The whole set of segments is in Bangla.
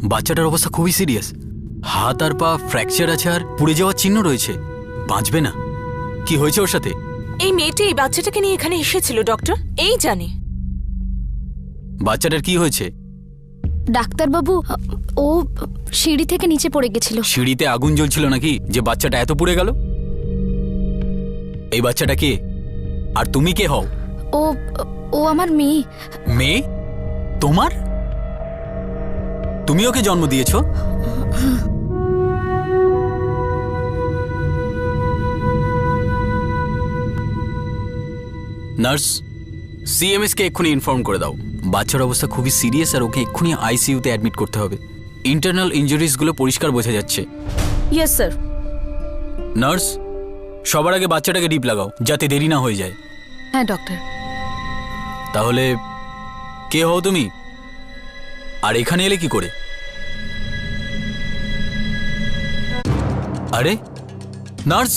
বাচ্চাটার অবস্থা খুবই সিরিয়াস। হাত আর পা ফ্র্যাকচার আছে আর পুড়ে যাওয়ার চিহ্ন রয়েছে। বাঁচবে না। কি হয়েছে ওর সাথে? এই মেয়েটি এই বাচ্চাটাকে নিয়ে এখানে এসেছিল ডক্টর, এই জানে। বাচ্চাটার কি হয়েছে? ডাক্তারবাবু, ও সিঁড়ি থেকে নিচে পড়ে গেছিল। সিঁড়িতে আগুন জ্বলছিল নাকি যে বাচ্চাটা এত পুড়ে গেল? এই বাচ্চাটা কে আর তুমি কে হও? ও ও আমার মেয়ে। মেয়ে? তোমার? তুমি ওকে জন্ম দিয়েছো? নার্স, সিএমএস কে এক্ষুনি ইনফর্ম করে দাও। বাচ্চার অবস্থা খুবই সিরিয়াস আর ওকে এক্ষুনি আইসিইউতে অ্যাডমিট করতে হবে। ইন্টারনাল ইনজুরিজগুলো পরিষ্কার বোঝা যাচ্ছে। Yes sir. নার্স, সবার আগে বাচ্চাটাকে ডিপ লাগাও যাতে দেরি না হয়ে যায়। হ্যাঁ ডক্টর। তাহলে কে হও তুমি আর এখানে এলে কি করে? আরে নার্স।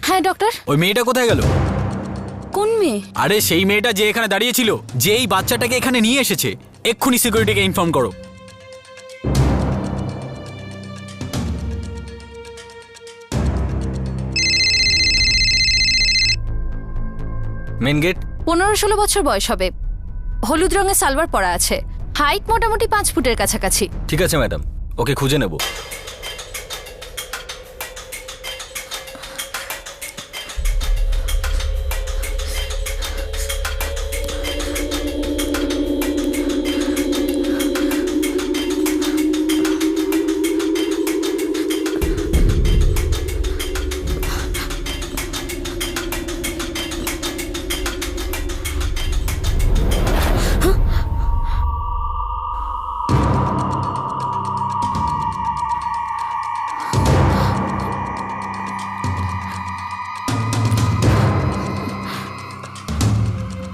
হ্যাঁ ডক্টর। ওই মেয়েটা কোথায় গেল? কোন মেয়ে? আরে সেই মেয়েটা যে এখানে দাঁড়িয়ে ছিল, যে এই বাচ্চাটাকে এখানে নিয়ে এসেছে। এক্ষুনি সিকিউরিটিকে ইনফর্ম করো। Main gate. 15-16 বছর বয়স হবে। হলুদ রঙের সালোয়ার পরা আছে। হাইট মোটামুটি 5 ফুটের কাছাকাছি। ঠিক আছে ম্যাডাম, ওকে খুঁজে নেব।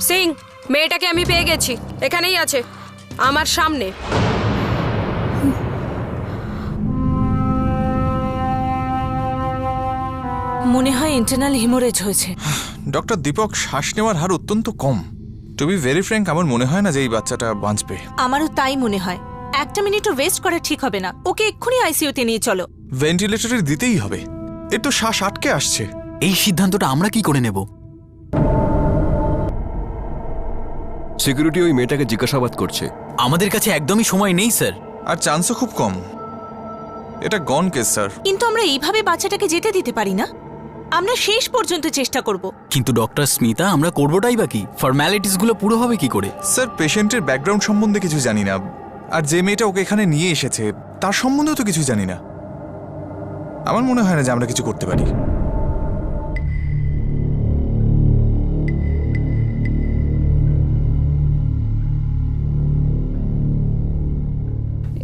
সিং, মেয়েটাকে আমি পেয়ে গেছি। এখানেই আছে আমার সামনে। মনে হয় ইন্টারনাল হিমোরেজ হয়েছে। ডক্টর দীপক, শ্বাস নেওয়ার হার অত্যন্ত কম। টু বি ভেরি ফ্র্যাঙ্ক, আমার মনে হয় না যে এই বাচ্চাটা বাঁচবে। আমারও তাই মনে হয়। একটা মিনিটও ওয়েস্ট করা ঠিক হবে না। ওকে এক্ষুনি আইসিইউতে নিয়ে চলো। ভেন্টিলেটরে দিতেই হবে, এর তো শ্বাস আটকে আসছে। এই সিদ্ধান্তটা আমরা কি করে নেব? সিকিউরিটি ওই মেয়েটাকে জিজ্ঞাসাবাদ করছে। আমাদের কাছে একদমই সময় নেই স্যার। আর চান্সও খুব কম। এটা গন কেস স্যার। কিন্তু আমরা এইভাবে বাচ্চাটাকে যেতে দিতে পারি না। আমরা শেষ পর্যন্ত চেষ্টা করব। কিন্তু ডক্টর স্মিতা, আমরা করবোটাই বা কি? ফর্ম্যালিটিস গুলো পুরো হবে কি করে? স্যার, পেশেন্টের ব্যাকগ্রাউন্ড সম্বন্ধে কিছু জানি না। আর যে মেয়েটা ওকে এখানে নিয়ে এসেছে তার সম্বন্ধেও তো কিছু জানি না। আমার মনে হয় না যে আমরা কিছু করতে পারি।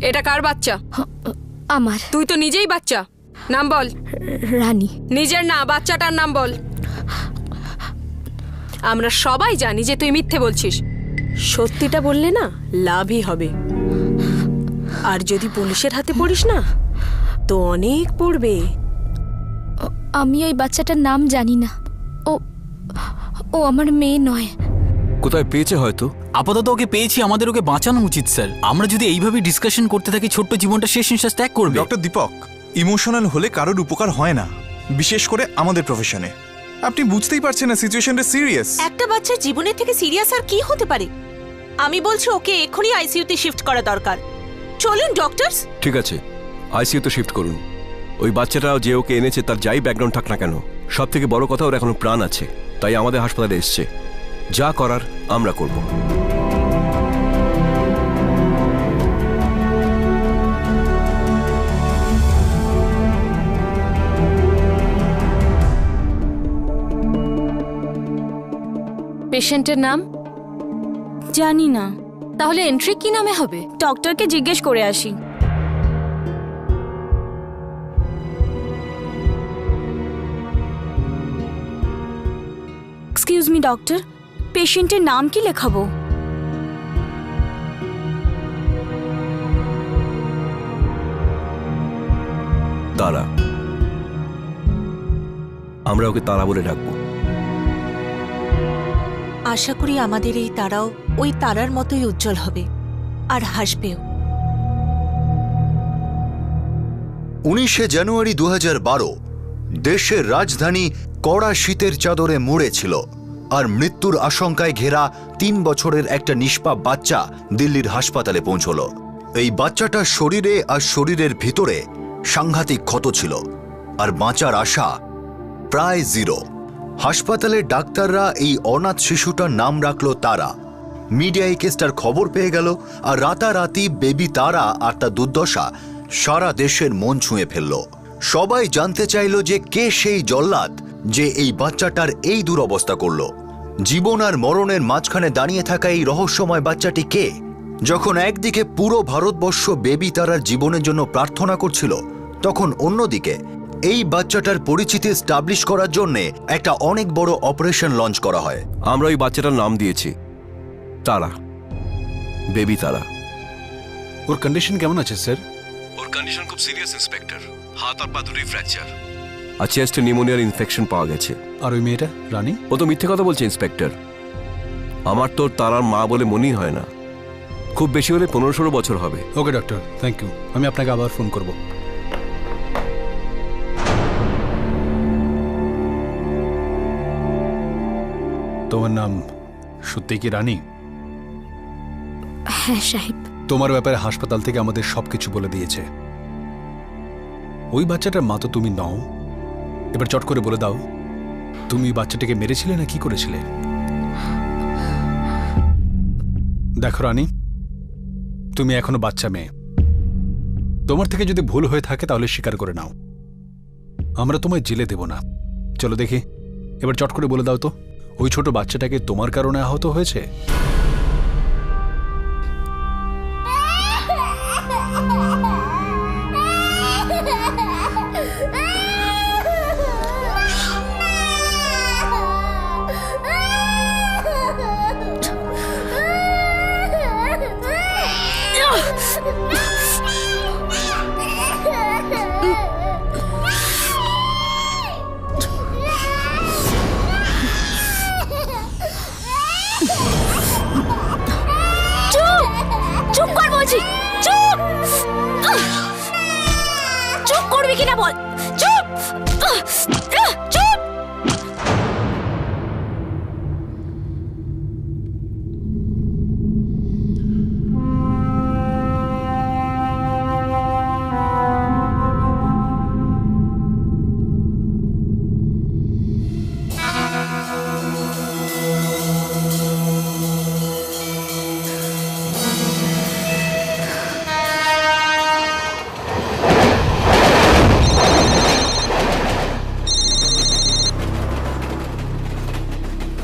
এটা কার বাচ্চা? আমার। তুই তো নিজেই বাচ্চা। নাম বল। রানী। নিজের না, বাচ্চাটার নাম বল। আমরা সবাই জানি যে তুই মিথ্যে বলছিস। সত্যিটা বললে না লাভই হবে। আর যদি পুলিশের হাতে পড়িস না তো অনেক পড়বে। আমি ওই বাচ্চাটার নাম জানি না। ও ও আমার মেয়ে নয়। কোথায় পেয়েছে হয়তো। আপাতত ওকে পেয়েছি, আমাদের ওকে বাঁচানো উচিত স্যার। আমরা যদি এইভাবে ডিসকাশন করতে থাকি, ছোট্ট জীবনটা শেষ নিঃশ্বাস ত্যাগ করবে। ডক্টর দীপক, ইমোশনাল হলে কারোর উপকার হয় না, বিশেষ করে আমাদের প্রফেশনে। আপনি বুঝতেই পারছেন না সিচুয়েশনটা সিরিয়াস। একটা বাচ্চার জীবনের থেকে সিরিয়াস আর কি হতে পারে? আমি বলছি ওকে এক্ষুনি আইসিইউতে শিফট করা দরকার। চলুন ডক্টরস। ঠিক আছে, আইসিইউতে শিফট করুন। ওই বাচ্চাটাও যে ওকে এনেছে তার যাই ব্যাকগ্রাউন্ড থাক না কেন, সব থেকে বড় কথা ওর এখনো প্রাণ আছে। তাই আমাদের হাসপাতালে এসছে। যা করার আমরা করব। পেশেন্টের নাম জানি না, তাহলে এন্ট্রি কি নামে হবে? ডক্টরকে জিজ্ঞেস করে আসি। এক্সকিউজ মি ডক্টর, পেশেন্টের নাম কি লেখাবো? তারা। আমরা ওকে তারা বলে ডাকবো। আশা করি আমাদের এই তারাও ওই তারার মতোই উজ্জ্বল হবে আর হাসবেও। 19শে জানুয়ারি 2012 দেশের রাজধানী কড়া শীতের চাদরে মুড়ে ছিল, আর মৃত্যুর আশঙ্কায় ঘেরা 3 বছরের একটা নিষ্পাপ বাচ্চা দিল্লির হাসপাতালে পৌঁছল। এই বাচ্চাটার শরীরে আর শরীরের ভিতরে সাংঘাতিক ক্ষত ছিল, আর বাঁচার আশা প্রায় জিরো। হাসপাতালের ডাক্তাররা এই অনাথ শিশুটার নাম রাখল তারা। মিডিয়ায় কেসটার খবর পেয়ে গেল, আর রাতারাতি বেবি তারা আর তার দুর্দশা সারা দেশের মন ছুঁয়ে ফেলল। সবাই জানতে চাইল যে কে সেই জল্লাদ যে এই বাচ্চাটার এই দুরবস্থা করল। জীবন আর মরণের মাঝখানে দাঁড়িয়ে থাকা এই রহস্যময় বাচ্চাটি কে? যখন একদিকে পুরো ভারতবর্ষ বেবি তারার জীবনের জন্য প্রার্থনা করছিল, তখন অন্যদিকে এই বাচ্চাটার পরিচিতি স্টাবলিশ করার জন্য একটা অনেক বড় অপারেশন লঞ্চ করা হয়। আমরা ওই বাচ্চাটার নাম দিয়েছি তারা, বেবি তারা। ওর কন্ডিশন কেমন আছে স্যার? ওর কন্ডিশন খুব সিরিয়াস ইন্সপেক্টর। হাত আর পা দুটোই ফ্র্যাকচার, আর চেস্টে নিউমোনিয়ার ইনফেকশন পাওয়া গেছে। আর ওই মেয়েটা রানী? ও তো মিথ্যে কথা বলছে ইন্সপেক্টর। আমার তো তারার মা বলে মনেই হয় না। খুব বেশি হলে 15-16 বছর হবে। ওকে ডক্টর, থ্যাংক ইউ। আমি আপনাকে আবার ফোন করব। তোমার নাম সত্যি কি রানী? হ্যাঁ সাহেব। তোমার ব্যাপারে হাসপাতাল থেকে আমাদের সবকিছু বলে দিয়েছে। ওই বাচ্চাটার মা তো তুমি নও। এবার চট করে বলে দাও, তুমি বাচ্চাটাকে মেরেছিলে না কি করেছিলে? দেখো রানী, তুমি এখনো বাচ্চা মেয়ে। তোমার থেকে যদি ভুল হয়ে থাকে তাহলে স্বীকার করে নাও। আমরা তোমায় জেলে দেব না। চলো দেখি, এবার চট করে বলে দাও তো, ওই ছোট বাচ্চাটাকে তোমার কারণে আহত হয়েছে? চুপ কর বলছি, চুপ। চুপ করবি কিনা বল। চুপ চুপ।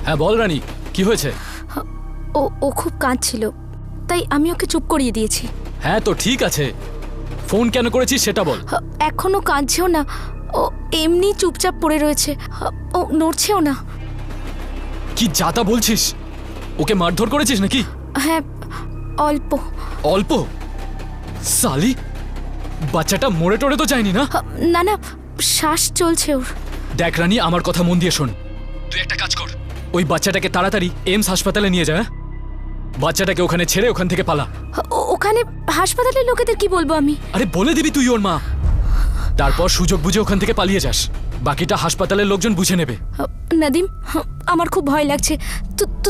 হ্যাঁ বল রানী, কি হয়েছে? ও খুব কাঁদছিল, তাই আমি ওকে চুপ করিয়ে দিয়েছি। হ্যাঁ তো ঠিক আছে, ফোন কেন করেছিস সেটা বল। এখনো কাঁদছেও না, ও এমনি চুপচাপ পড়ে রয়েছে, ও নড়ছেও না। কি যাতা বলছিস? ওকে মারধর করেছিস নাকি? হ্যাঁ, অল্প। অল্প? সালি, বাচ্চাটা মরে টরে তো যায়নি না? না না, শ্বাস চলছে ওর। দেখ রানী, আমার কথা মন দিয়ে শোন। তুই একটা কাজ কর, ওই বাচ্চাটাকে তাড়াতাড়ি এইমস হাসপাতালে নিয়ে যা। বাচ্চাটাকে ওখানে ছেড়ে ওখান থেকে পালা। ওখানে হাসপাতালের লোকেদের কি বলবো আমি? আরে বলে দিবি তুই ওর মা, তারপর সুযোগ বুঝে ওখান থেকে পালিয়ে যাস। বাকিটা হাসপাতালের লোকজন বুঝে নেবে। নাদিম, আমার খুব ভয় লাগছে।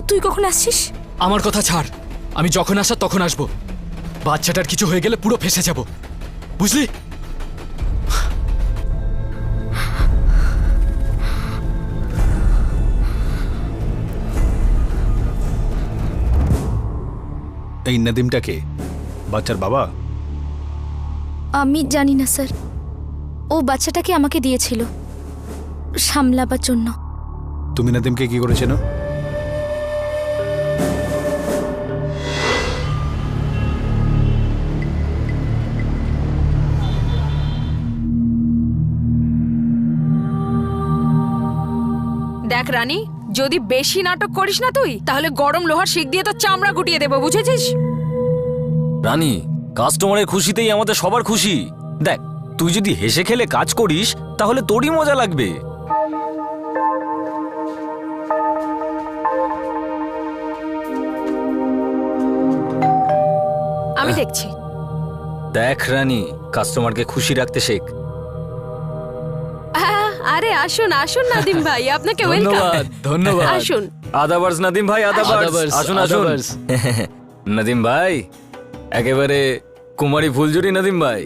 তুই কখন আসছিস? আমার কথা ছাড়, আমি যখন আসার তখন আসবো। বাচ্চাটার কিছু হয়ে গেলে পুরো ফেঁসে যাব, বুঝলি? এই নাদিমটাকে বাচ্চার বাবা? আমি জানি না স্যার, ও বাচ্চাটাকে আমাকে দিয়েছিল সামলাবার জন্য। তুমি নাদিমকে কি করেছেন? দেখ রানী, যদি বেশি নাটক করিস না তুই, তাহলে গরম লোহার শিক দিয়ে তো চামড়া গুটিয়ে দেবো, বুঝেছিস? রানী, কাস্টমারের খুশিতেই আমাদের সবার খুশি। দেখ, তুই যদি হেসে খেলে কাজ করিস তাহলে তোরই মজা লাগবে। আমি দেখছি। দেখ রানী, কাস্টমারকে খুশি রাখতে শেখ। আরে আসুন আসুন নাদিম ভাই, আপনাকে ওয়েলকাম। ধন্যবাদ ধন্যবাদ। আসুন। আদাবার্স নাদিম ভাই, আদাবার্স। আদাবার্স, আসুন আসুন। আদাবার্স। নাদিম ভাই, একেবারে কুমারী ফুলঝুরি নাদিম ভাই,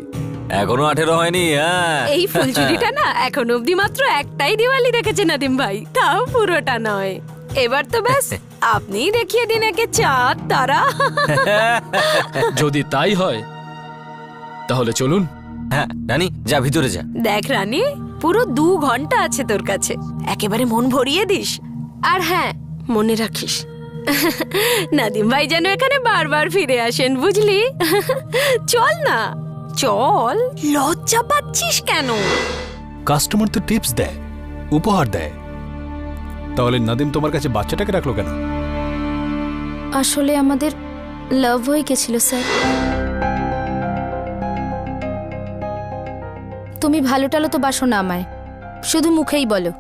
এখনো 18 হয়নি। হ্যাঁ, এই ফুলচুরিটা না এখন অবধি মাত্র একটাই দিওয়ালি দেখেছে নাদিম ভাই, তাও পুরোটা নয়। এবার তো ব্যাস আপনিই দেখিয়ে দিন একে চাঁদ তারা। যদি তাই হয় তাহলে চলুন। হ্যাঁ রানী, যা ভিতরে যা। দেখ রানী, পুরো 2 ঘন্টা আছে তোর কাছে, একেবারে মন ভরিয়ে দিস। আর হ্যাঁ, মনে রাখিস নাদিম ভাই যেন এখানে বারবার ফিরে আসেন, বুঝলি? চল না, চল। লজ্জা পাচ্ছিস কেন? কাস্টমার তো টিপস দেয়, উপহার দেয়, তাহলে নাদিম তোমার কাছে বাচ্চাটাকে রাখলো কেন? আসলে আমাদের লাভ হয়ে গেছিল স্যার। তুমি ভালো টালো তো বাসো না আমায়, শুধু মুখেই বলো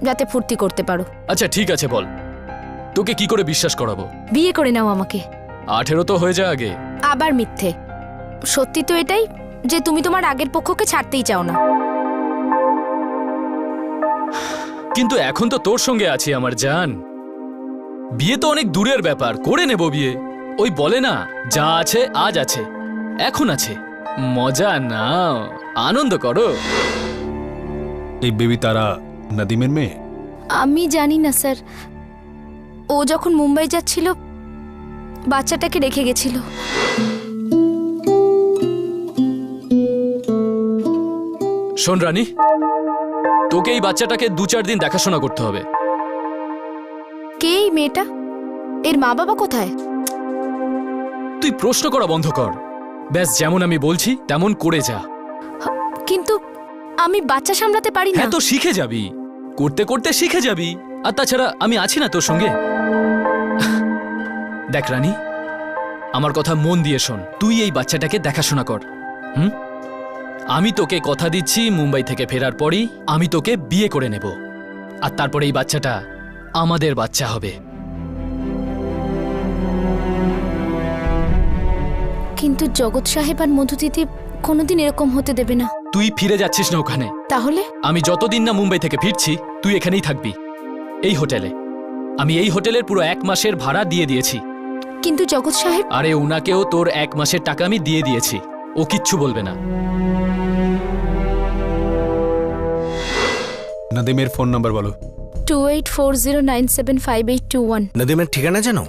যাতে ফুর্তি করতে পারো। আচ্ছা ঠিক আছে, বল তোকে কি করে বিশ্বাস করাবো? বিয়ে করে নাও আমাকে। 18 তো হয়ে যায় আগে। আবার মিথ্যে। সত্যি তো এটাই যে তুমি তোমার আগের পক্ষকে ছাড়তেই চাও না। কিন্তু এখন তো তোর সঙ্গে আছি আমার জান। বিয়ে তো অনেক দূরের ব্যাপার, করে নেব বিয়ে। ওই বলে না, যা আছে আজ আছে, এখন আছে, মজা নাও, আনন্দ করো। এই বেবি তারা নাদিমের মেয়ে? আমি জানি না স্যার, ও যখন মুম্বাই যাচ্ছিল বাচ্চাটাকে রেখে গেছিল। শোন রানী, তোকে এই বাচ্চাটাকে 2-4 দিন দেখাশোনা করতে হবে। কে এই মেয়েটা? এর মা বাবা কোথায়? তুই প্রশ্ন করা বন্ধ কর, ব্যাস যেমন আমি বলছি তেমন করে যা। কিন্তু আমি বাচ্চা সামলাতে পারি না। হ্যাঁ তো শিখে যাবি, করতে করতে শিখে যাবি। আর তাছাড়া আমি আছি না তোর সঙ্গে। দেখ রানী, আমার কথা মন দিয়ে শোন, তুই এই বাচ্চাটাকে দেখাশোনা কর। আমি তোকে কথা দিচ্ছি, মুম্বাই থেকে ফেরার পরই আমি তোকে বিয়ে করে নেব, আর তারপরে এই বাচ্চাটা আমাদের বাচ্চা হবে। কিন্তু জগৎ সাহেব আর মধু দিদি কোনোদিন এরকম হতে দেবে না। তুই ফিরে যাচ্ছিস না ওখানে। তাহলে আমি যতদিন না মুম্বাই থেকে ফিরছি তুই এখানেই থাকবি, এই হোটেলে। আমি এই হোটেলের পুরো 1 মাসের ভাড়া দিয়ে দিয়েছি। কিন্তু জগৎ সাহেব। আরে ওনাকেও তোর 1 মাসের টাকা আমি দিয়ে দিয়েছি, ও কিচ্ছু বলবে না। নাদিমের ফোন নাম্বার বলো। 2840975821। নাদিমের ঠিকানা জানো?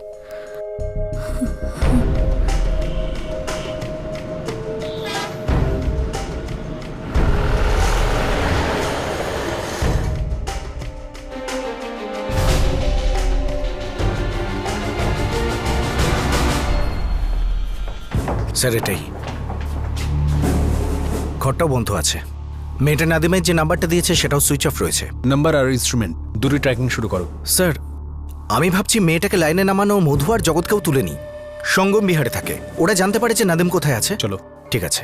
স্যার এটাই, ঘরটাও বন্ধ আছে। মেয়েটা নাদিমের যে নাম্বারটা দিয়েছে সেটাও সুইচ অফ রয়েছে। নাম্বার আর ইনস্ট্রুমেন্ট দুটোই ট্র্যাকিং শুরু করো। স্যার আমি ভাবছি মেয়েটাকে লাইনে নামানো মধু আর জগৎকেও তুলে নি। সঙ্গম বিহারে থাকে, ওরা জানতে পারে যে নাদিম কোথায় আছে। চলো। ঠিক আছে।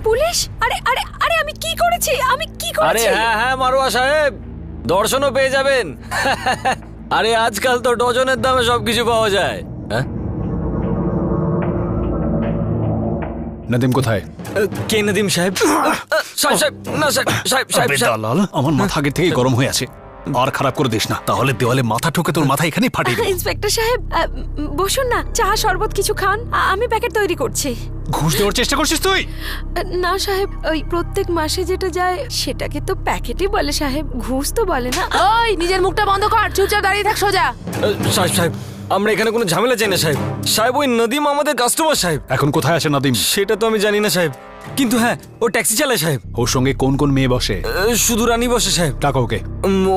পুলিশ? আরে আরে আরে আমি কি করেছি? আমি কি আরে করেছি? হ্যাঁ হ্যাঁ মারোয়া সাহেব, দর্শনও পেয়ে যাবেন। আরে আজকাল তো ডজনের দামে সবকিছু পাওয়া যায়। হ্যাঁ, নাদিম কোথায়? কে নাদিম সাহেব? সাহেব সাহেব, না সাহেব সাহেব সাহেব সাহেব। দালাল, আমার মাথা আগে থেকে গরম হয়ে আছে। আর খারাপ করে দিস না, তাহলে দেওয়ালে মাথা ঠোকে তোর মাথা এখানেই ফাটিয়ে দেব। ইন্সপেক্টর সাহেব, বসুন না, চা শরবত কিছু খান, আমি প্যাকেট তৈরি করছি। ঘুষ দেওয়ার চেষ্টা করছিস তুই? না সাহেব, ওই প্রত্যেক মাসে যেটা যায় সেটাকে তো প্যাকেটই বলে সাহেব, ঘুষ তো বলে না। ওই নিজের মুখটা বন্ধ কর, চুপচাপ দাঁড়িয়ে থাক সোজা। সাহেব সাহেব, আমরা এখানে কোনো ঝামেলা চাই না সাহেব। সাহেব ওই নদীম আমাদের কাস্টমার সাহেব। এখন কোথায় আছে নাদিম? সেটা তো আমি জানি না সাহেব, কিন্তু হ্যাঁ ও ট্যাক্সি চালায় সাহেব। ওর সঙ্গে কোন কোন মেয়ে বসে? শুধু রানী বসে সাহেব। টাকা ওকে।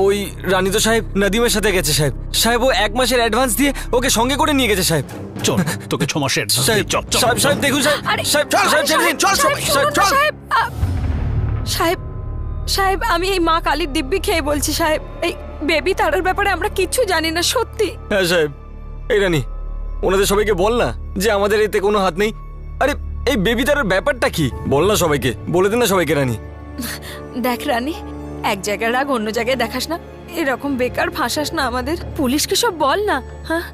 ওই রানী তো সাহেব নাদিমের সাথে গেছে সাহেব। সাহেব ও 1 মাসের অ্যাডভান্স দিয়ে ওকে সঙ্গে করে নিয়ে গেছে সাহেব। চল, তোকে 6 মাসের সাহেব সাহেব সাহেব দেখুন সাহেব। সাহেব সাহেব ছেড়ে দিন। চল সাহেব, সাহেব সাহেব, আমি এই মা কালীর দিব্যি খেয়ে বলছি সাহেব, এই বেবি তারার ব্যাপারে আমরা কিচ্ছু জানি না সত্যি। হ্যাঁ সাহেব, এই রানী ওনাদের সবাইকে বল না যে আমাদের এতে কোনো হাত নেই। আরে এই বেবি তারার ব্যাপারটা কি বল না সবাইকে, বলে দিন না সবাইকে রানী। দেখ রানী, এক জায়গায় রাগ অন্য জায়গায় দেখাস না, এরকম বেকার ফাঁসাস না আমাদের। পুলিশকে সব বল না। হ্যাঁ,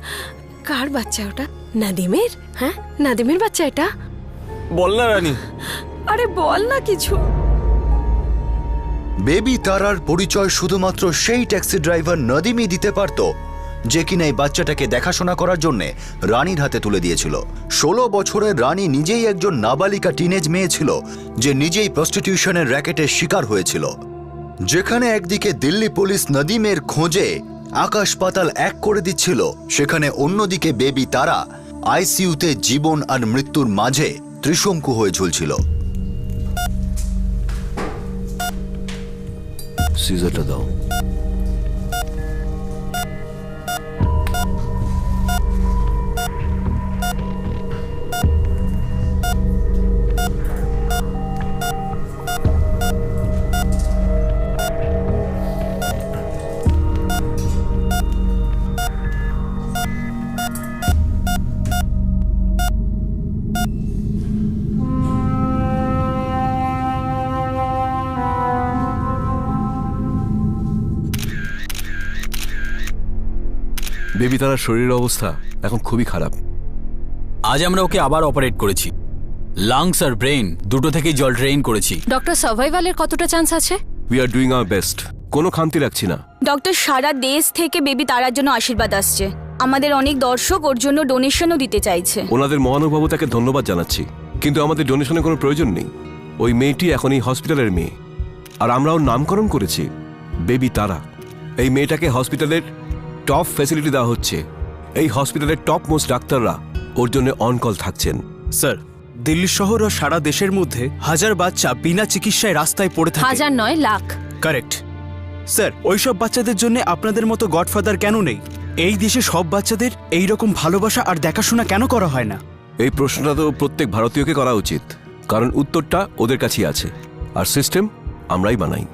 কার বাচ্চা ওটা? নাদিমের? হ্যাঁ, নাদিমের বাচ্চা এটা? বল না রানী। আরে বল না কিছু। বেবি তারার পরিচয় শুধুমাত্র সেই ট্যাক্সি ড্রাইভার নদিমই দিতে পারত, যে কিনা এই বাচ্চাটাকে দেখাশোনা করার জন্য রানীর হাতে তুলে দিয়েছিল। 16 বছরের রানী নিজেই একজন নাবালিকা টিনেজ মেয়ে ছিল, যে নিজেই প্রস্টিটিউশনের র্যাকেটের শিকার হয়েছিল। যেখানে একদিকে দিল্লি পুলিশ নদিমের খোঁজে আকাশ পাতাল এক করে দিচ্ছিল, সেখানে অন্যদিকে বেবি তারা আইসিইউতে জীবন আর মৃত্যুর মাঝে ত্রিশঙ্কু হয়ে ঝুলছিল। সিজারটা দাও। বেবি তারার শরীরের অবস্থা এখন খুবই খারাপ। আজ আমরা ওকে আবার অপারেট করেছি। লাংস আর ব্রেন দুটো থেকেই জল ড্রেইন করেছি। ডক্টর সার্ভাইভালের কতটা চান্স আছে? We are doing our best, কোনো খামতি রাখছি না। ডক্টর, সারা দেশ থেকে বেবি তারার জন্য আশীর্বাদ আসছে। আমাদের অনেক দর্শক ওর জন্য ডোনেশনও দিতে চাইছে। ওনাদের মহানুভবতাকে ধন্যবাদ জানাচ্ছি, কিন্তু আমাদের ডোনেশনের কোনো প্রয়োজন নেই। ওই মেয়েটি এখন এই হসপিটালের মেয়ে, আর আমরা ওর নামকরণ করেছি বেবি তারা। এই মেয়েটাকে হসপিটালের টপ ফ্যাসিলিটি দেওয়া হচ্ছে। এই হসপিটালের টপ মোস্ট ডাক্তাররা ওর জন্য অন কল থাকছেন। স্যার, দিল্লি শহর ও সারা দেশের মধ্যে হাজার বাচ্চা বিনা চিকিৎসায় রাস্তায় পড়ে থাকে। হাজার নয়, লাখ। Correct sir. ওইসব বাচ্চাদের জন্য আপনাদের মতো গডফাদার কেন নেই? এই দেশে সব বাচ্চাদের এই রকম ভালোবাসা আর দেখাশোনা কেন করা হয় না? এই প্রশ্নটা তো প্রত্যেক ভারতীয়কে করা উচিত, কারণ উত্তরটা ওদের কাছেই আছে, আর সিস্টেম আমরাই বানাই।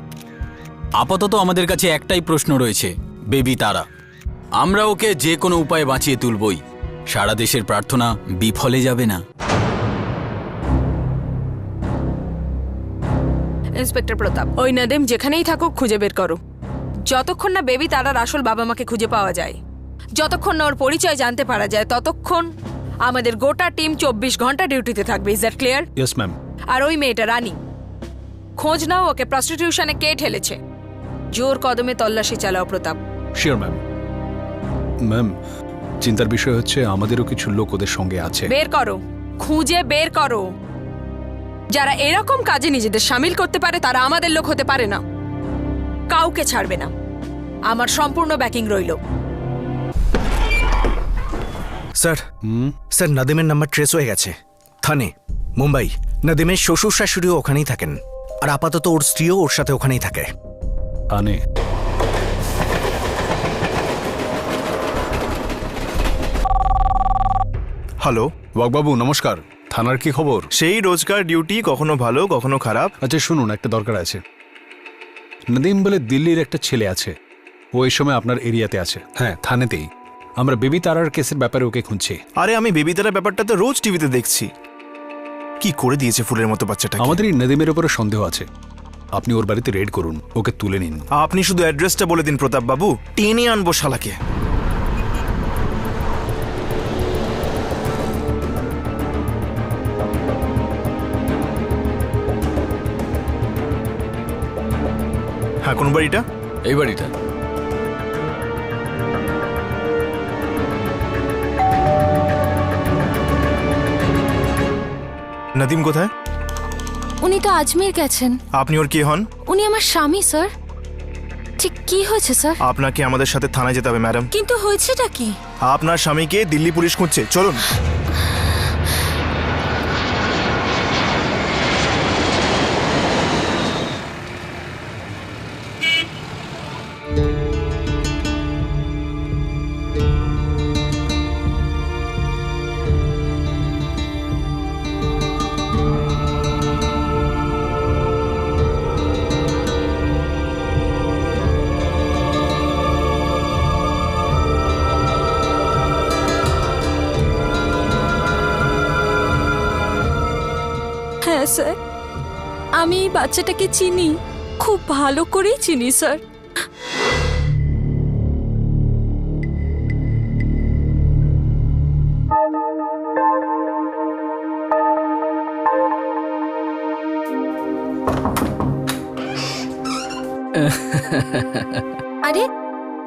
আপাতত আমাদের কাছে একটাই প্রশ্ন রয়েছে, বেবি তারা। আমরা ওকে যে কোনো উপায়ে বাঁচিয়ে তুলবই। সারা দেশের প্রার্থনা বিফলে যাবে না। ইন্সপেক্টর প্রতাপ, ওই নাদিম যেখানেই থাকুক খুঁজে বের করো। যতক্ষণ না বেবি তারার আসল বাবা মাকে খুঁজে পাওয়া যায়, যতক্ষণ না ওর পরিচয় জানতে পারা যায়, ততক্ষণ আমাদের গোটা টিম 24 ঘন্টা ডিউটিতে থাকবে। Is that clear? Yes ma'am. আর ওই মেয়েটা রানী, খোঁজ নাও ওকে প্রস্টিটিউশনে কে ঠেলেছে। জোর কদমে তল্লাশি চালাও প্রতাপ। Sure ma'am. ম্যাম, চিন্তার বিষয় হচ্ছে আমাদেরও কিছু লোক ওদের সঙ্গে আছে। বের করো, খুঁজে বের করো। যারা এরকম কাজে নিজেদের সামিল করতে পারে তারা আমাদের লোক হতে পারে না। কাউকে ছাড়বে না, আমার সম্পূর্ণ ব্যাকিং রইল। স্যার, স্যার নাদিমের নাম্বার ট্রেস হয়ে গেছে। থানে, মুম্বাই। নাদিমের শ্বশুর শাশুড়িও ওখানেই থাকেন, আর আপাতত ওর স্ত্রীও ওর সাথে ওখানেই থাকে। থানে? হ্যালো ওয়াকবাবু, নমস্কার। থানার কি খবর? সেই রোজকার ডিউটি, কখনো ভালো কখনো খারাপ। আচ্ছা শুনুন, একটা দরকার আছে। নদীম বলে দিল্লির একটা ছেলে আছে, ও এই সময় আপনার এরিয়াতে আছে। হ্যাঁ, থানেতেই। আমরা বেবি তারার কেসের ব্যাপারে ওকে খুঁজছি। আরে আমি বেবি তারার ব্যাপারটা তো রোজ টিভিতে দেখছি। কি করে দিয়েছে ফুলের মতো বাচ্চাটা? আমাদের এই নদীমের উপরে সন্দেহ আছে। আপনি ওর বাড়িতে রেড করুন, ওকে তুলে নিন। আপনি শুধু অ্যাড্রেসটা বলে দিন প্রতাপ বাবু, টেনে আনবো শালাকে। হ্যাঁ, কোন বাড়িটা? এই বাড়িটা। নদীম কোথায়? উনি তো আজমির গেছেন। আপনি ওর কে হন? উনি আমার স্বামী স্যার। ঠিক কি হয়েছে স্যার? আপনাকে আমাদের সাথে থানায় যেতে হবে ম্যাডাম। কিন্তু হয়েছেটা কি? আপনার স্বামীকে দিল্লি পুলিশ খুঁজছে, চলুন। স্যার, আমি এই বাচ্চাটাকে চিনি, খুব ভালো করেই চিনি স্যার। আরে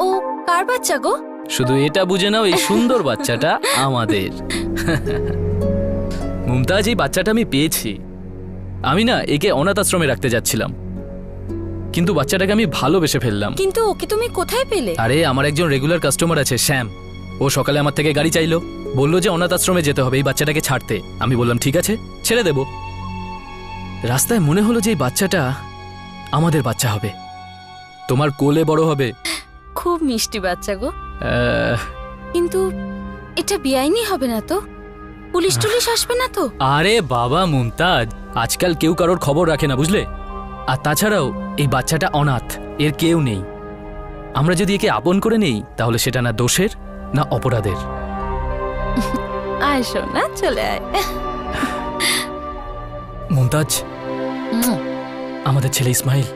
ও কার বাচ্চা গো? শুধু এটা বুঝে নাও, এই সুন্দর বাচ্চাটা আমাদের। মুমতাজ, এই বাচ্চাটা আমি পেয়েছি। আমি না একে অনাথ আশ্রমে রাখতে যাচ্ছিলাম, কিন্তু বাচ্চাটাকে আমি ভালোবেসে ফেললাম। কিন্তু ওকে তুমি কোথায় পেলে? আরে আমার একজন রেগুলার কাস্টমার আছে, শ্যাম। ও সকালে আমার থেকে গাড়ি চাইলো, বললো যে অনাথ আশ্রমে যেতে হবে এই বাচ্চাটাকে ছাড়তে। আমি বললাম ঠিক আছে, ছেড়ে দেব। রাস্তায় মনে হলো যে এই বাচ্চাটা আমাদের বাচ্চা হবে, তোমার কোলে বড় হবে। খুব মিষ্টি বাচ্চা গো। কিন্তু এটা বেআইনি হবে না তো? পুলিশ টুলিশ আসবে না তো? আরে বাবা মুমতাজ, আজকাল কেউ কারোর খবর রাখে না, বুঝলে? আর তাছাড়াও এই বাচ্চাটা অনাথ, এর কেউ নেই। আমরা যদি একে আপন করে নেই তাহলে সেটা না দোষের না অপরাধের। আয় সোনা, চলে আয়। মুমতাজ, আমাদের ছেলে ইসমাইল,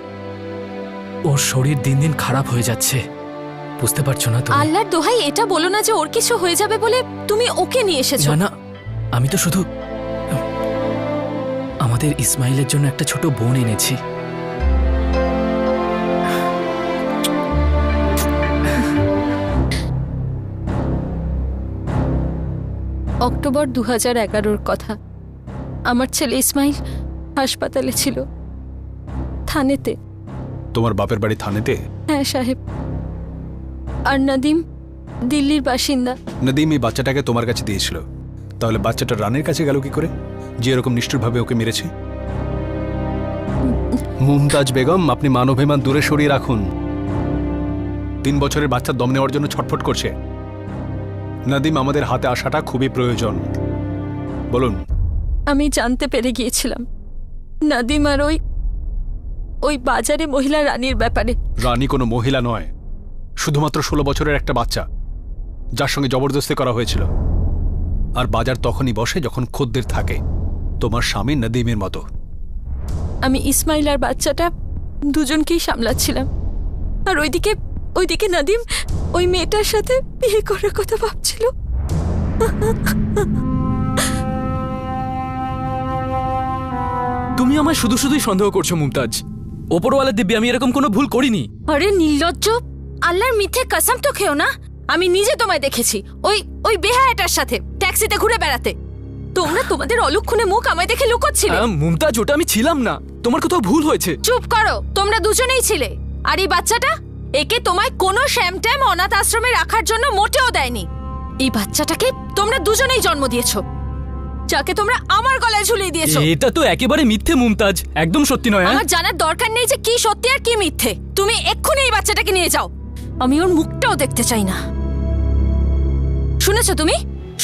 ওর শরীর দিন দিন খারাপ হয়ে যাচ্ছে, বুঝতে পারছো না তো? আল্লাহর দোহাই, এটা বলো না যে ওর কিছু হয়ে যাবে বলে তুমি ওকে নিয়ে এসেছো। না না, আমি তো শুধু আমাদের ইসমাইলের জন্য একটা ছোট বোন এনেছি। অক্টোবর 2011-র কথা। আমার ছেলে ইসমাইল হাসপাতালে ছিল, থানেতে। তোমার বাপের বাড়ি থানেতে? হ্যাঁ সাহেব। আর নাদিম দিল্লির বাসিন্দা। নদীম এই বাচ্চাটাকে তোমার কাছে দিয়েছিল, তাহলে বাচ্চাটা রানের কাছে গেল কি করে, যে এরকম নিষ্ঠুরভাবে ওকে মেরেছে? মুমতাজ বেগম, আপনি মানবাভিমান দূরে সরিয়ে রাখুন। 3 বছরের বাচ্চা দম নেওয়ার জন্য ছটফট করছে। নাদিম আমাদের হাতে আসাটা খুবই প্রয়োজন। বলুন। আমি জানতে পেরে গিয়েছিলাম নাদিম আর ওই বাজারে মহিলা রানীর ব্যাপারে। রানী কোনো মহিলা নয়, শুধুমাত্র 16 বছরের একটা বাচ্চা, যার সঙ্গে জবরদস্তি করা হয়েছিল। আর বাজার তখনই বসে যখন খদ্দের থাকে, তোমার স্বামী নদীমের মতো। আমি ইসমাইল আর বাচ্চাটা দুজনকেই সামলাচ্ছিলাম, আর ওইদিকে নাদিম ওই মেয়েটার সাথে বিয়ে করার কথা ভাবছিল। তুমি আমায় শুধু শুধুই সন্দেহ করছো মুমতাজ। ওপরওয়ালা দিব্যি, আমি এরকম কোনো ভুল করিনি। আরে নির্লজ্জ, আল্লাহর মিথ্যে কসম তো খেও না। আমি নিজে তোমায় দেখেছি ওই বেহায়াটার সাথে ট্যাক্সিতে ঘুরে বেড়াতে। তোমরা তোমাদের অলক্ষণে মুখ আমায় দেখে লুকোচ্ছিলে। মুমতাজ, ওটা আমি ছিলাম না, তোমার কোথাও ভুল হয়েছে। চুপ করো, তোমরা দুজনেই ছিলে। আর এই বাচ্চাটা, একে তোমায় কোনো শ্যামট্যাম অনাথ আশ্রমে রাখার জন্য মোটেও দেয়নি। এই বাচ্চাটাকে তোমরা দুজনেই জন্ম দিয়েছো, যাকে তোমরা আমার গলায় ঝুলিয়ে দিয়েছো। এটা তো একেবারে মিথ্যে মুমতাজ, একদম সত্যি নয়। আমার জানার দরকার নেই যে কি সত্যি আর কি মিথ্যে। তুমি এক্ষুনি এই বাচ্চাটাকে নিয়ে যাও, আমি ওর মুখটাও দেখতে চাই না। শুনেছো তুমি?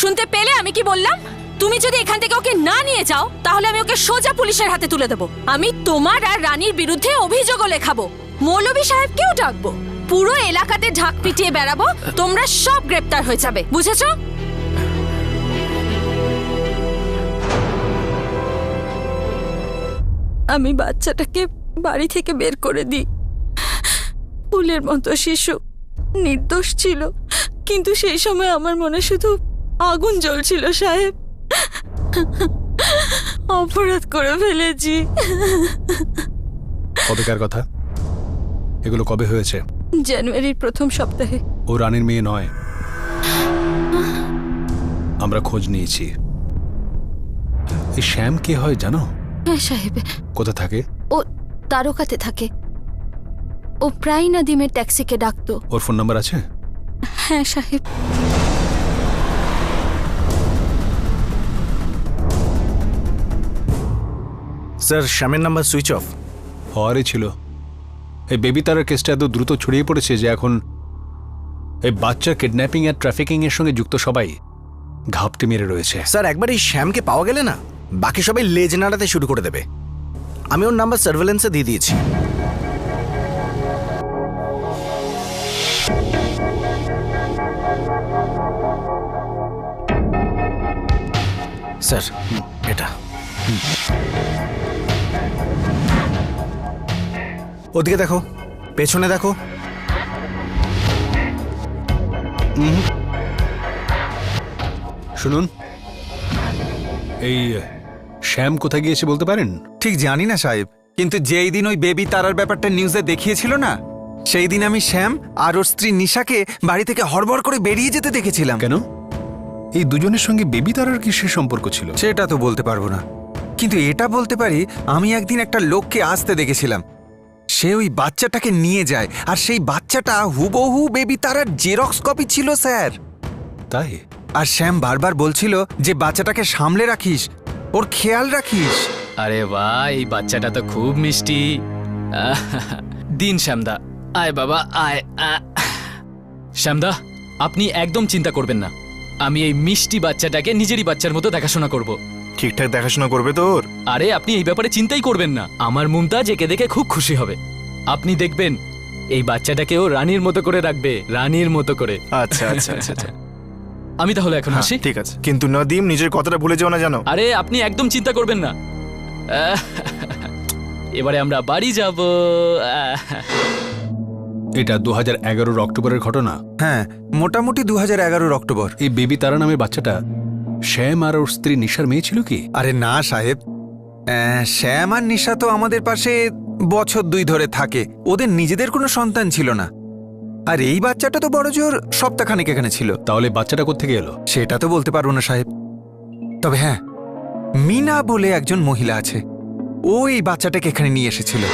শুনতে পেলে আমি কি বললাম? তুমি যদি এখান থেকে ওকে না নিয়ে যাও তাহলে আমি ওকে সোজা পুলিশের হাতে তুলে দেবো। আমি তোমার আর রানীর বিরুদ্ধে অভিযোগও লেখাবো, মৌলভী সাহেবকেও ডাকবো, পুরো এলাকাতে ঢাক পিটিয়ে বেড়াবো, তোমরা সব গ্রেপ্তার হয়ে যাবে, বুঝেছো? আমি বাচ্চাটাকে বাড়ি থেকে বের করে দিই। ফুলের মতো শিশু, নির্দোষ ছিল, কিন্তু সেই সময় আমার মনে শুধু আগুন জ্বলছিল সাহেব। অপরাধ করে ফেলেছি। কবেকার কথা এগুলো? কবে হয়েছে? জানুয়ারির প্রথম সপ্তাহে। ও রানীর মেয়ে নয়, আমরা খোঁজ নিয়েছি। এই শ্যাম কে হয় জানো? হ্যাঁ সাহেব। কোথা থাকে? ও তারকাতে থাকে। ও প্রায় নাদিমের ট্যাক্সিকে ডাকতো। ওর ফোন নাম্বার আছে? হ্যাঁ সাহেব। স্যার, শ্যামের নাম্বার সুইচ অফ। হওয়ারই ছিল। এই বেবি তারার কেসটা এত দ্রুত ছড়িয়ে পড়েছে যে এখন এই বাচ্চার কিডন্যাপিং আর ট্রাফিকিং এর সঙ্গে যুক্ত সবাই ঘাপটি মেরে রয়েছে। স্যার, একবার এই শ্যামকে পাওয়া গেলে না বাকি সবাই লেজ নাড়াতে শুরু করে দেবে। আমি ওর নাম্বার সার্ভেলেন্সে দিয়ে দিয়েছি। স্যার, এটা ওদিকে দেখো, পেছনে দেখো। শুনুন, এই শ্যাম কোথায় গিয়েছে বলতে পারেন? ঠিক জানি না সাহেব, কিন্তু যেই দিন ওই বেবি তারার ব্যাপারটা নিউজে দেখিয়েছিল না, সেই দিন আমি শ্যাম আর ওর স্ত্রী নিশাকে বাড়ি থেকে হড়বড় করে বেরিয়ে যেতে দেখেছিলাম। কেন? এই দুজনের সঙ্গে বেবি তারার কিসের সম্পর্ক ছিল? সেটা তো বলতে পারবো না, কিন্তু এটা বলতে পারি আমি একদিন একটা লোককে আসতে দেখেছিলাম। সে ওই বাচ্চাটাকে নিয়ে যায়, আর সেই বাচ্চাটা হুবহু বেবি তারার জেরক্স কপি ছিল স্যার। তাই? আর শ্যাম বারবার বলছিল যে বাচ্চাটাকে সামলে রাখিস, ওর খেয়াল রাখিস। আরে বাহ, এই বাচ্চাটা তো খুব মিষ্টি। দিন শ্যামদা, আয় বাবা আয়। শ্যামদা, আপনি একদম চিন্তা করবেন না, আমি এই মিষ্টি বাচ্চাটাকে নিজেরই বাচ্চার মতো দেখাশোনা করব। ঠিকঠাক দেখাশোনা করবে তোর? আরে আপনি এই ব্যাপারে চিন্তাই করবেন না, আমার মুমতাজ একে দেখে খুব খুশি হবে। আপনি দেখবেন এই বাচ্চাটাকেও রানীর মতো করে রাখবে, রানীর মতো করে। আচ্ছা আচ্ছা আচ্ছা আচ্ছা। আমি তাহলে এখন আসি। ঠিক আছে, কিন্তু নদীম নিজের কথাটা ভুলে যাও না জানো। আরে আপনি একদম চিন্তা করবেন না, এবারে আমরা বাড়ি যাব। এটা 2011 অক্টোবরের ঘটনা। হ্যাঁ, মোটামুটি 2011 অক্টোবর। এই বেবি তারা নামের বাচ্চাটা শ্যাম আর ওর স্ত্রী নিশার মেয়ে ছিল কি? আরে না সাহেব, শ্যাম আর নিশা তো আমাদের পাশে বছর 2 ধরে থাকে, ওদের নিজেদের কোনো সন্তান ছিল না। আর এই বাচ্চাটা তো বড় জোর সপ্তাহখানেক এখানে ছিল। তাহলে বাচ্চাটা কোত্থেকে এলো? সেটা তো বলতে পারবো না সাহেব, তবে হ্যাঁ, মিনা বলে একজন মহিলা আছে, ও এই বাচ্চাটাকে এখানে নিয়ে এসেছিল।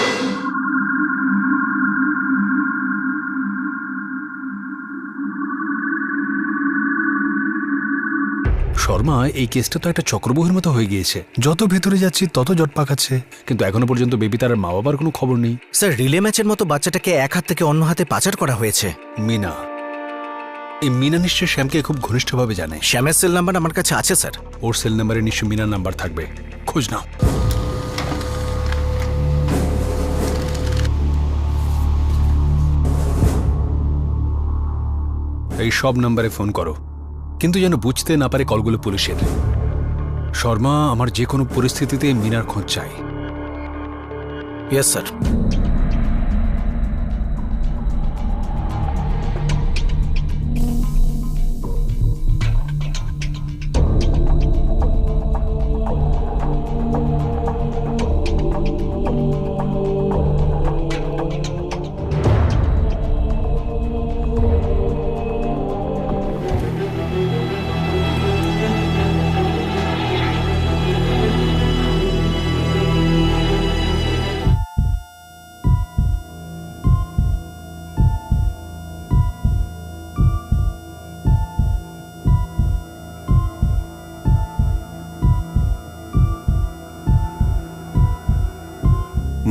শর্মা, এই কেসটা তো একটা চক্রবুহের মতো হয়ে গিয়েছে। যত ভেতরে যাচ্ছি তত জট পাকাচ্ছে, কিন্তু এখনো পর্যন্ত বেবি তার মা বাবার কোনো খবর নেই। স্যার, রিলে ম্যাচের মতো বাচ্চাটাকে এক হাত থেকে অন্য হাতে পাচার করা হয়েছে। মিনা, এই মিনা নিশ্চয় শ্যামকে খুব ঘনিষ্ঠভাবে জানে। শ্যামের সেল নাম্বার আমার কাছে আছে স্যার। ওর সেল নাম্বারে নিশ্চয় মিনার নাম্বার থাকবে, খোঁজ নাও। এই সব নাম্বারে ফোন করো, কিন্তু যেন বুঝতে না পারে কলগুলো পুলিশের। শর্মা, আমার যে কোনো পরিস্থিতিতে মিনার খোঁজ চাই। Yes sir.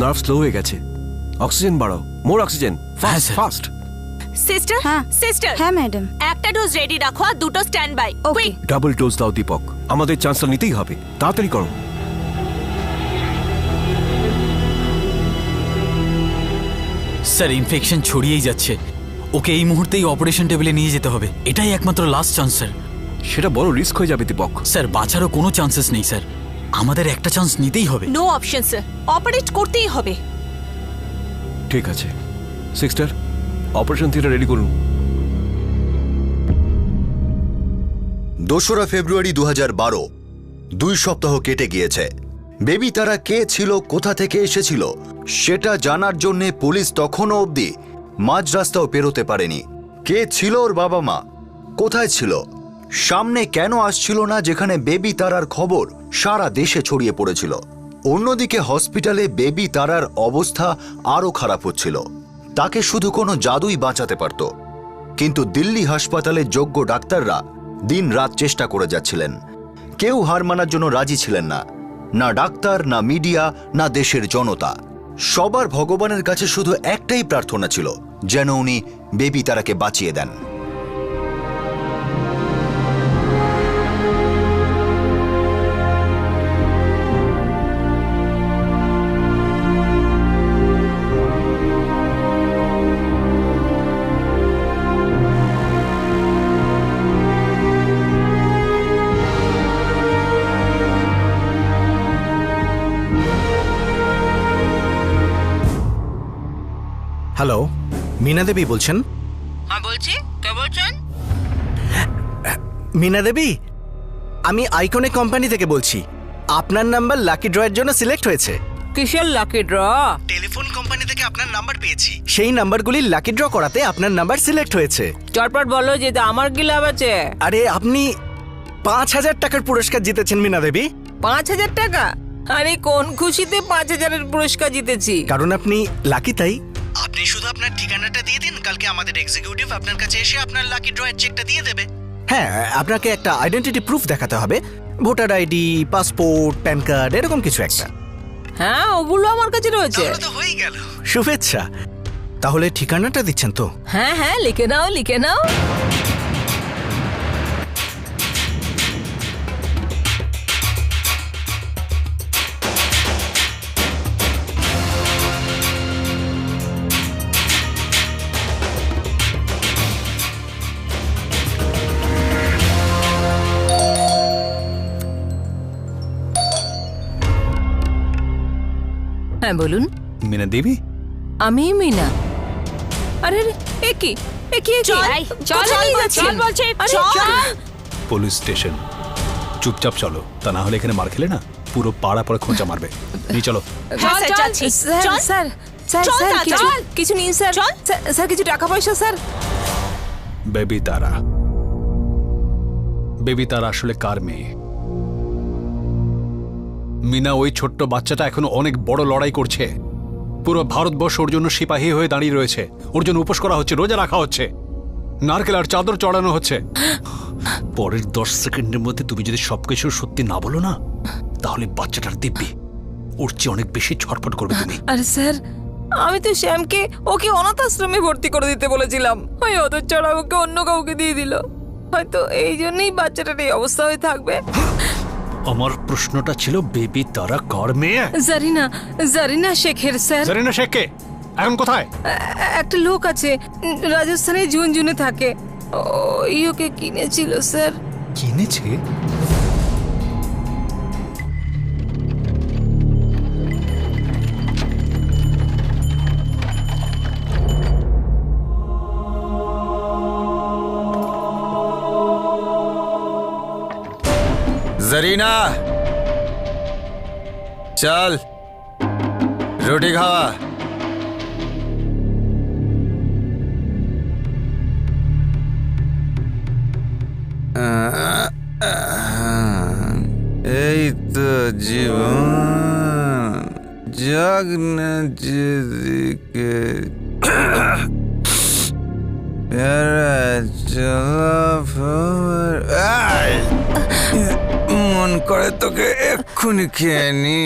নার্ভ স্লো হয়ে গেছে, অক্সিজেন বাড়াও, more oxygen, fast fast. Sister, sister. হ্যাঁ ম্যাডাম। একটা ডোজ রেডি রাখো আর 2টো stand by. Quick. Double dose দাও দীপক, আমাদের চান্সটা নিতেই হবে, তাড়াতাড়ি করো। স্যার, ইনফেকশন ছড়িয়েই যাচ্ছে, ওকে এই মুহূর্তেই অপারেশন টেবিলে নিয়ে যেতে হবে, এটাই একমাত্র লাস্ট চান্স স্যার। সেটা বড় রিস্ক হয়ে যাবে দীপক। স্যার, বাঁচারও কোনো চান্সেস নেই স্যার, আমাদের একটা চান্স নিতেই হবে। নো অপশন স্যার, অপারেট করতেই হবে। ঠিক আছে সিস্টার, অপারেশন থিয়েটার রেডি করুন। 2রা ফেব্রুয়ারি 2012, 2 সপ্তাহ কেটে গিয়েছে। বেবি তারা কে ছিল, কোথা থেকে এসেছিল, সেটা জানার জন্যে পুলিশ তখনও অবধি মাঝ রাস্তাও পেরোতে পারেনি। কে ছিল ওর বাবা মা, কোথায় ছিল, সামনে কেন আসছিল না, যেখানে বেবি তারার খবর সারা দেশে ছড়িয়ে পড়েছিল। অন্যদিকে হসপিটালে বেবি তারার অবস্থা আরও খারাপ হচ্ছিল, তাকে শুধু কোনো জাদুই বাঁচাতে পারত। কিন্তু দিল্লি হাসপাতালে যোগ্য ডাক্তাররা দিন রাত চেষ্টা করে যাচ্ছিলেন, কেউ হার মানার জন্য রাজি ছিলেন না, না ডাক্তার, না মিডিয়া, না দেশের জনতা। সবার ভগবানের কাছে শুধু একটাই প্রার্থনা ছিল, যেন উনি বেবি তারাকে বাঁচিয়ে দেন। হ্যালো, মীনা দেবী বলছেন? হ্যাঁ বলছি, কে বলছেন? মীনা দেবী, আমি আইকনিক কোম্পানি থেকে বলছি। আপনার নাম্বার লাকি ড্রয়ের জন্য সিলেক্ট হয়েছে। কিসের লাকি ড্র? টেলিফোন কোম্পানি থেকে আপনার নাম্বার পেয়েছি, সেই নাম্বারগুলি লাকি ড্র করাতে আপনার নাম্বার সিলেক্ট হয়েছে। চটপট বলো যে আমার কি লাভ আছে? আরে আপনি 5,000 টাকার পুরস্কার জিতেছেন মীনা দেবী। 5,000 টাকা? আরে কোন খুশিতে 5,000-এর পুরস্কার জিতেছি? কারণ আপনি লাকি, তাই আপনি শুধু আপনার ঠিকানাটা দিয়ে দিন, কালকে আমাদের এক্সিকিউটিভ আপনার কাছে এসে আপনার লাকি ড্রয়ের চেকটা দিয়ে দেবে। হ্যাঁ, আপনাকে একটা আইডেন্টিটি প্রুফ দেখাতে হবে, voter ID, passport, pan card, এরকম কিছু একটা। হ্যাঁ, ওগুলো আমার কাছে রয়েছে। তো হয়ে গেল। শুভেচ্ছা। তাহলে ঠিকানাটা দিচ্ছেন তো? হ্যাঁ হ্যাঁ, লিখে নাও লিখে নাও। হ্যাঁ বলুন। মীনা দেবী? আমি মীনা। আরে আরে, এ কি চল, চল, চল বলছে, চল। Police station. চুপচাপ চলো, তা না হলে এখানে মার খেলে না পুরো পাড়া পরে খোঁচা মারবে। নিয়ে চলো। চল, যাচ্ছি। চল। স্যার চল, চল। কিছু নিন স্যার। স্যার কিছু টাকা পয়সা স্যার। বেবি তারা। বেবি তারা আসলে কার মেয়ে? মিনা ওই ছোট্ট বাচ্চাটা এখনো অনেক বড় লড়াই করছে। পুরো ভারতবর্ষ ওর জন্য সিপাহী হয়ে দাঁড়িয়ে রয়েছে। ওর জন্য উপোস করা হচ্ছে, রোজা রাখা হচ্ছে, নারকেল আর চাদর চড়ানো হচ্ছে। পরের 10 সেকেন্ডের মধ্যে তুমি যদি সবকিছু সত্যি না বলো না, তাহলে বাচ্চাটার দিব্যি ওর চেয়ে অনেক বেশি ছটফট করবে তুমি। আরে স্যার, আমি তো শ্যামকে ওকে অনাথ আশ্রমে ভর্তি করে দিতে বলেছিলাম। ওই ওদের ছাড়া ওকে অন্য কাউকে দিয়ে দিল। হয়তো এই জন্যই বাচ্চাটার এই অবস্থা হয়ে থাকবে। আমার প্রশ্নটা ছিল বেবি তারা কার মেয়ে? জারিনা শেখের স্যার। জারিনা শেখ কে? এখন কোথায়? একটা লোক আছে, রাজস্থানে ঝুনঝুনে থাকে। ওই ওকে কিনেছিল স্যার। কিনেছে? जरीना चल रोटी खावा। এই তো জীবন, যাক না যেদিকে মন করে তোকে এক্ষুনি খেয়ে নি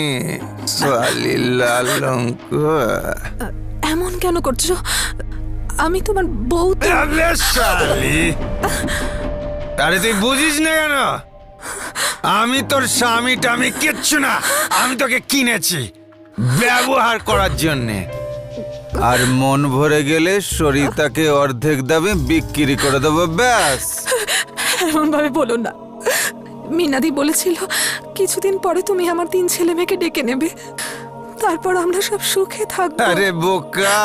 সালি লালঙ্ক। এমন কেন করছো? আমি তোমার বউ। শালি, আরে তুই বুঝিস না কেন? আমি তোর স্বামীটা, আমি কিচ্ছু না। আমি তোকে কিনেছি ব্যবহার করার জন্যে। আর মন ভরে গেলে সরিতাকে অর্ধেক দামে বিক্রি করে দেবো, ব্যাস। এমন ভাবে বলো না। মিনাদি বলেছিল কিছুদিন পরে তুমি আমার 3 ছেলে মেয়েকে ডেকে নেবে, তারপর আমরা সব সুখে থাকবো। আরে বোকা,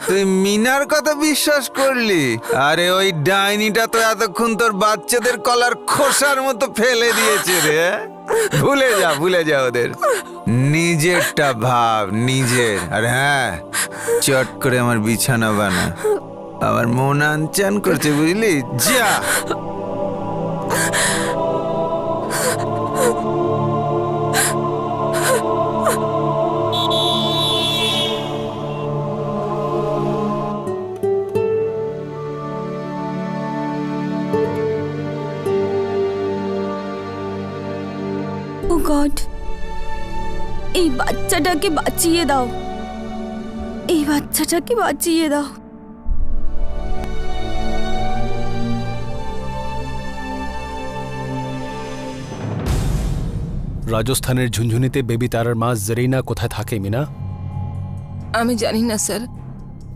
তুই মিনার কথা বিশ্বাস করলি? আরে ওই ডাইনিটা তো এতক্ষণ তোর বাচ্চাদের কলার খোসার মতো ফেলে দিয়েছে রে। ভুলে যা ওদের। নিজেরটা ভাব, নিজের। আর হ্যাঁ, চট করে আমার বিছানা বানা, আমার মন আনচান করছে, বুঝলি? যা। ও গড, এই বাচ্চাটাকে বাঁচিয়ে দাও, এই বাচ্চাটাকে বাঁচিয়ে দাও। রাজস্থানের ঝুনঝুনিতে বেবি তারার মা জরিনা কোথায় থাকে মিনা? আমি জানি না স্যার।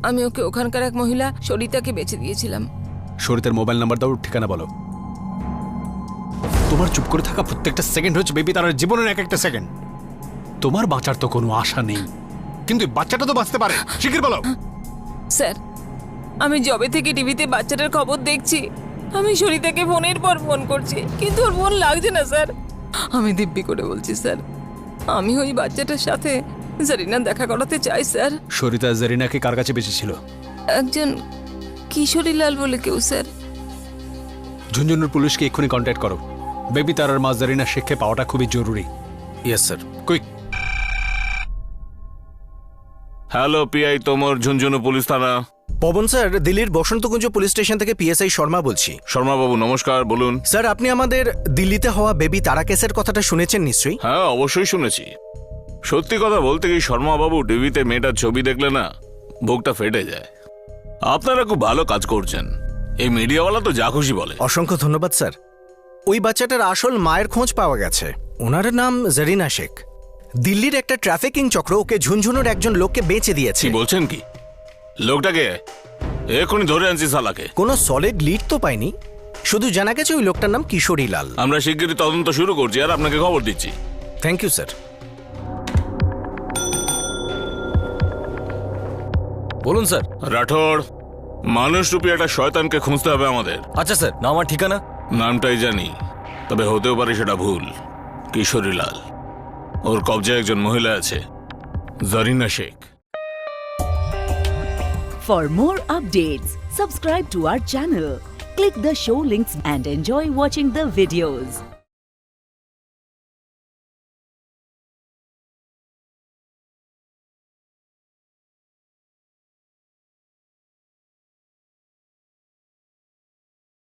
আমি ওকে ওখানকার এক মহিলা সরিতাকে বেঁচে দিয়েছিলাম। সরিতার মোবাইল নাম্বার দাও, ঠিকানা বলো। তোমার চুপ করে থাকা প্রত্যেকটা সেকেন্ড হচ্ছে বেবি তারার জীবনের এক একটা সেকেন্ড। তোমার বাঁচার তো কোনো আশা নেই, কিন্তু বাচ্চাটা তো বাঁচতে পারে। শিগগির বলো। স্যার আমি জবে থেকে টিভিতে বাচ্চাটার খবর দেখছি, আমি সরিতাকে ফোনের পর ফোন করছি, কিন্তু ওর ফোন লাগছে না স্যার। আমি দিব্যি করে বলছি স্যার, আমি ওই বাচ্চাটার সাথে জারিনা দেখা করাতে চাই স্যার। সরিতা জারিনাকে কার কাছে বেঁচেছিল? একজন কিশোরীলাল বলে কেউ স্যার। ঝুনঝুনুর পুলিশকে এক্ষুনি কন্ট্যাক্ট করো। বেবি তারার মা জারিনা শেখকে পাওয়াটা খুবই জরুরি। Yes sir. Quick. Hello PI Tomar, Jhunjhunu police থানা। পবন স্যার, দিল্লির বসন্তকুঞ্জ পুলিশ স্টেশন থেকে পিএসআই শর্মা বলছি। শর্মা বাবু নমস্কার, বলুন। স্যার, আপনি আমাদের দিল্লিতে হওয়া বেবি তারা কেসের কথাটা শুনেছেন নিশ্চয়ই? হ্যাঁ অবশ্যই শুনেছি। সত্যি কথা বলতে কি শর্মা বাবু, টিভিতে মেয়েটার ছবি দেখলে না বুকটা ফেটে যায়। আপনারা খুব ভালো কাজ করছেন, এই মিডিয়াওয়ালা তো যা খুশি বলে। অসংখ্য ধন্যবাদ স্যার। ওই বাচ্চাটার আসল মায়ের খোঁজ পাওয়া গেছে। ওনার নাম জারিনা শেখ। দিল্লির একটা ট্রাফিকিং চক্র ওকে ঝুনঝুনুর একজন লোককে বেঁচে দিয়েছে। কি বলছেন কি? লোকটাকে এখনই ধরে আনছি শালাকে। কোনো সলিড লিড তো পাইনি, শুধু জানা গেছে ওই লোকটার নাম কিশোরীলাল। আমরা শিগগিরই তদন্ত শুরু করছি আর আপনাকে খবর দিচ্ছি। Thank you sir. বলুন স্যার। রাঠোর, মানুষ রূপী একটা শয়তানকে খুঁজতে হবে আমাদের। আচ্ছা স্যার, না আমার ঠিকানা? নামটাই জানি, তবে হতেও পারে সেটা ভুল। কিশোরীলাল, ওর কবজায় একজন মহিলা আছে, Zarina Sheikh. For more updates, subscribe to our channel, click the show links and enjoy watching the videos.